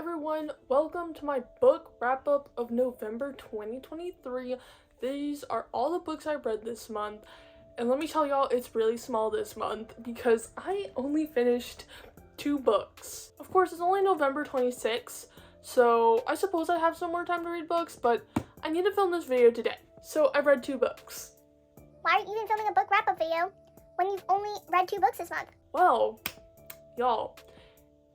everyone, welcome to my book wrap-up of November 2023. These are all the books I read this month, and let me tell y'all, it's really small this month because I only finished 2 books. Of course, it's only November 26th, so I suppose I have some more time to read books, but I need to film this video today, so I read 2 books. Why are you even filming a book wrap-up video when you've only read 2 books this month? Well, y'all,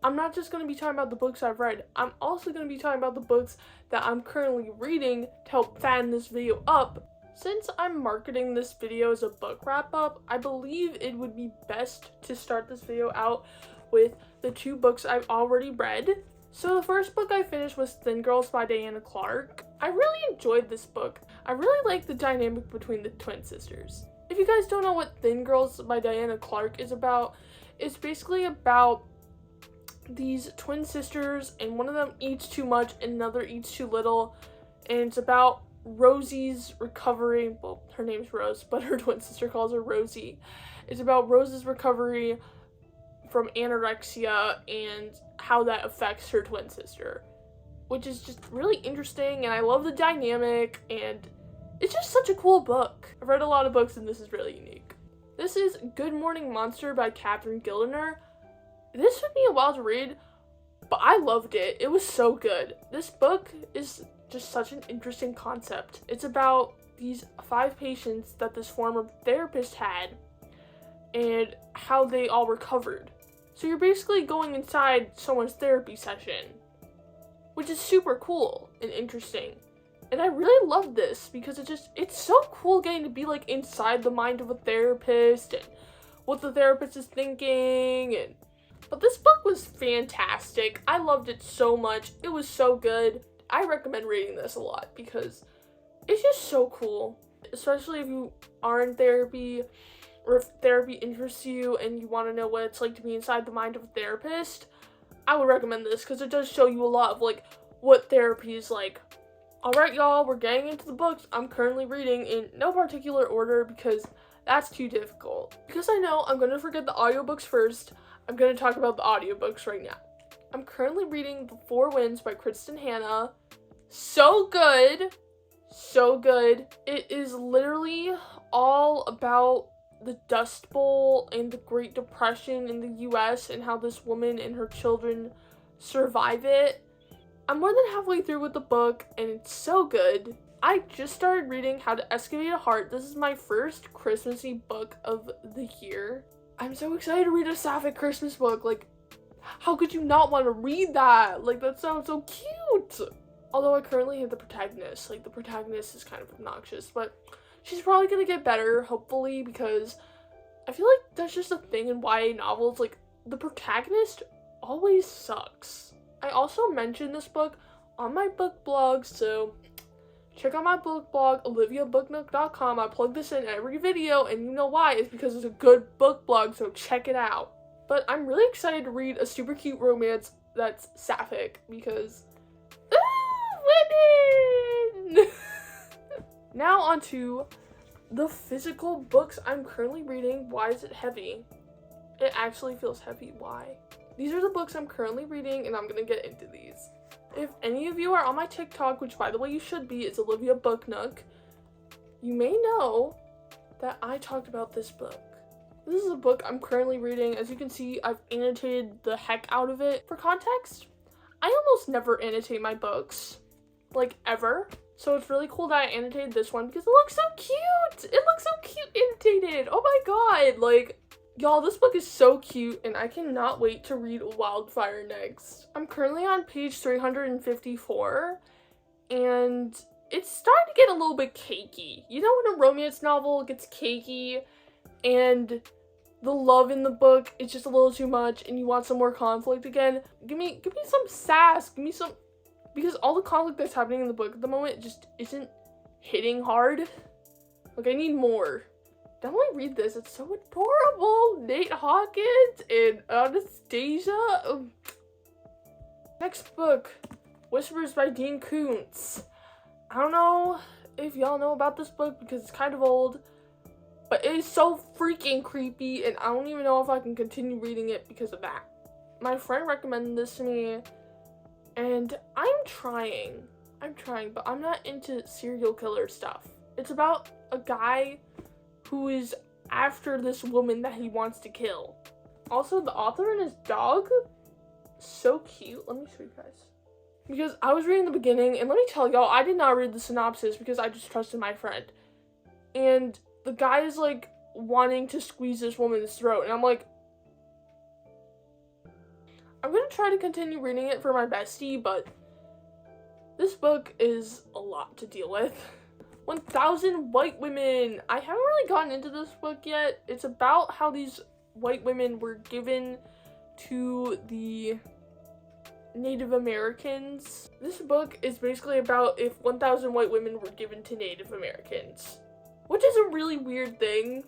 I'm not just going to be talking about the books I've read, I'm also going to be talking about the books that I'm currently reading to help fan this video up. Since I'm marketing this video as a book wrap-up, I believe it would be best to start this video out with the 2 books I've already read. So the first book I finished was Thin Girls by Diana Clark. I really enjoyed this book. I really like the dynamic between the twin sisters. If you guys don't know what Thin Girls by Diana Clark is about, it's basically about these twin sisters, and one of them eats too much and another eats too little, and it's about Rosie's recovery. Well, her name's Rose, but her twin sister calls her Rosie. It's about Rose's recovery from anorexia and how that affects her twin sister, which is just really interesting, and I love the dynamic, and it's just such a cool book. I've read a lot of books and this is really unique. This is Good Morning Monster by Katherine Gildner. This took me a while to read, but I loved it. It was so good. This book is just such an interesting concept. It's about these 5 patients that this former therapist had and how they all recovered. So you're basically going inside someone's therapy session, which is super cool and interesting. And I really love this because it's so cool getting to be like inside the mind of a therapist and what the therapist is thinking. But this book was fantastic. I loved it so much. It was so good. I recommend reading this a lot because it's just so cool, especially if you are in therapy or if therapy interests you and you want to know what it's like to be inside the mind of a therapist. I would recommend this because it does show you a lot of like what therapy is like. Alright y'all, we're getting into the books I'm currently reading in no particular order because that's too difficult. Because I know I'm going to forget the audiobooks first, I'm going to talk about the audiobooks right now. I'm currently reading The 4 Winds by Kristen Hanna. So good. So good. It is literally all about the Dust Bowl and the Great Depression in the US and how this woman and her children survive it. I'm more than halfway through with the book and it's so good. I just started reading How to Excavate a Heart. This is my first Christmassy book of the year. I'm so excited to read a sapphic Christmas book. Like, how could you not want to read that? Like, that sounds so cute. Although I currently hate the protagonist. Like, the protagonist is kind of obnoxious, but she's probably gonna get better, hopefully, because I feel like that's just a thing in YA novels. Like, the protagonist always sucks. I also mentioned this book on my book blog, so check out my book blog, oliviabooknook.com. I plug this in every video, and you know why? It's because it's a good book blog, so check it out. But I'm really excited to read a super cute romance that's sapphic, because women! Now onto the physical books I'm currently reading. Why is it heavy? It actually feels heavy. Why? These are the books I'm currently reading, and I'm gonna get into these. If any of you are on my TikTok, which by the way you should be, it's Olivia Book Nook, you may know that I talked about this book. This is a book I'm currently reading. As you can see, I've annotated the heck out of it. For context, I almost never annotate my books, like ever. So it's really cool that I annotated this one because it looks so cute. It looks so cute annotated. Oh my god, like, y'all, this book is so cute, and I cannot wait to read Wildfire next. I'm currently on page 354, and it's starting to get a little bit cakey. You know when a romance novel gets cakey, and the love in the book is just a little too much, and you want some more conflict again? Give me some sass, give me some, because all the conflict that's happening in the book at the moment just isn't hitting hard. Like, I need more. Definitely read this. It's so adorable. Nate Hawkins and Anastasia. Next book, Whispers by Dean Koontz. I don't know if y'all know about this book because it's kind of old, but it is so freaking creepy, and I don't even know if I can continue reading it because of that. My friend recommended this to me, And I'm trying, but I'm not into serial killer stuff. It's about a guy who is after this woman that he wants to kill. Also, the author and his dog, so cute. Let me show you guys. Because I was reading the beginning, and let me tell y'all, I did not read the synopsis because I just trusted my friend. And the guy is like wanting to squeeze this woman's throat, and I'm like, I'm gonna try to continue reading it for my bestie, but this book is a lot to deal with. 1,000 White Women. I haven't really gotten into this book yet. It's about how these white women were given to the Native Americans. This book is basically about if 1,000 white women were given to Native Americans, which is a really weird thing.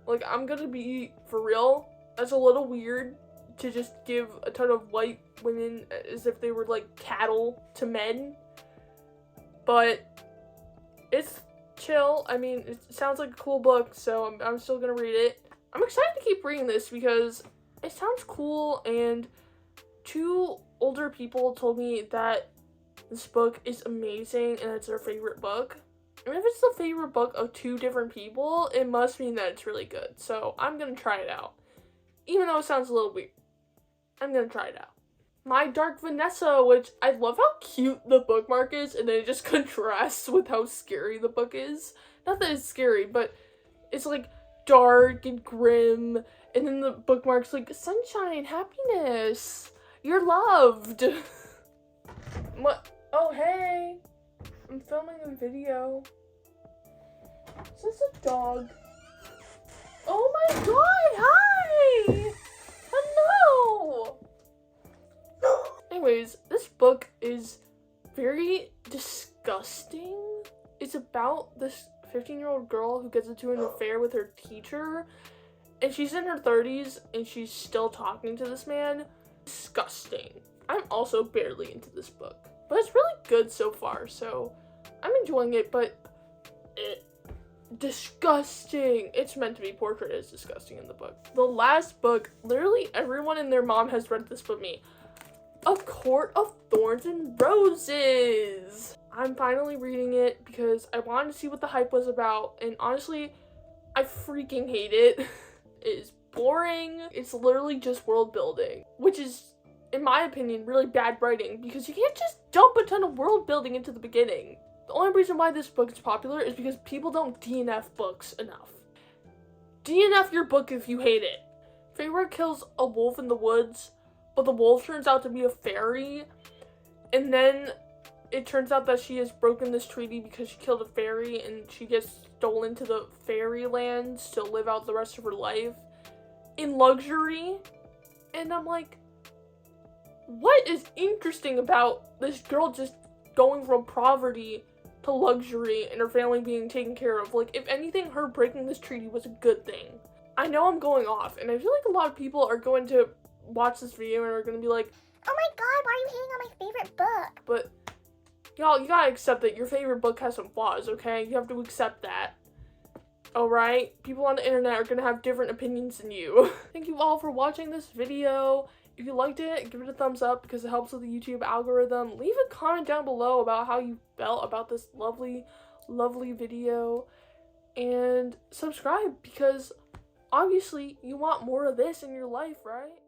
Like, I'm gonna be for real, that's a little weird to just give a ton of white women as if they were like cattle to men, but it's chill. I mean, it sounds like a cool book, so I'm still gonna read it. I'm excited to keep reading this because it sounds cool, and 2 older people told me that this book is amazing and it's their favorite book. And if it's the favorite book of 2 different people, it must mean that it's really good. So I'm gonna try it out. Even though it sounds a little weird, I'm gonna try it out. My Dark Vanessa, which I love how cute the bookmark is, and then it just contrasts with how scary the book is. Not that it's scary, but it's like dark and grim, and then the bookmark's like sunshine, happiness, you're loved. What? Oh, hey, I'm filming a video. Is this a dog? Oh my god, hi! Hello! Anyways, this book is very disgusting. It's about this 15-year-old girl who gets into an affair with her teacher, and she's in her 30s and she's still talking to this man. Disgusting. I'm also barely into this book, but it's really good so far, so I'm enjoying it, but disgusting. It's meant to be portrayed as disgusting in the book. The last book, literally everyone and their mom has read this but me. A Court of Thorns and Roses. I'm finally reading it because I wanted to see what the hype was about, and honestly, I freaking hate it. It is boring. It's literally just world building, which is, in my opinion, really bad writing because you can't just dump a ton of world building into the beginning. The only reason why this book is popular is because people don't DNF books enough. DNF your book if you hate it. Feyre kills a wolf in the woods, but the wolf turns out to be a fairy, and then it turns out that she has broken this treaty because she killed a fairy, and she gets stolen to the fairylands to live out the rest of her life in luxury. And I'm like, what is interesting about this girl just going from poverty to luxury and her family being taken care of? Like, if anything, her breaking this treaty was a good thing. I know I'm going off, and I feel like a lot of people are going to watch this video and are going to be like, oh my god, why are you hating on my favorite book? but y'all, you gotta accept that your favorite book has some flaws, okay? You have to accept that. Alright? People on the internet are gonna have different opinions than you. Thank you all for watching this video. If you liked it, give it a thumbs up because it helps with the YouTube algorithm. Leave a comment down below about how you felt about this lovely, lovely video. And subscribe because obviously you want more of this in your life, right?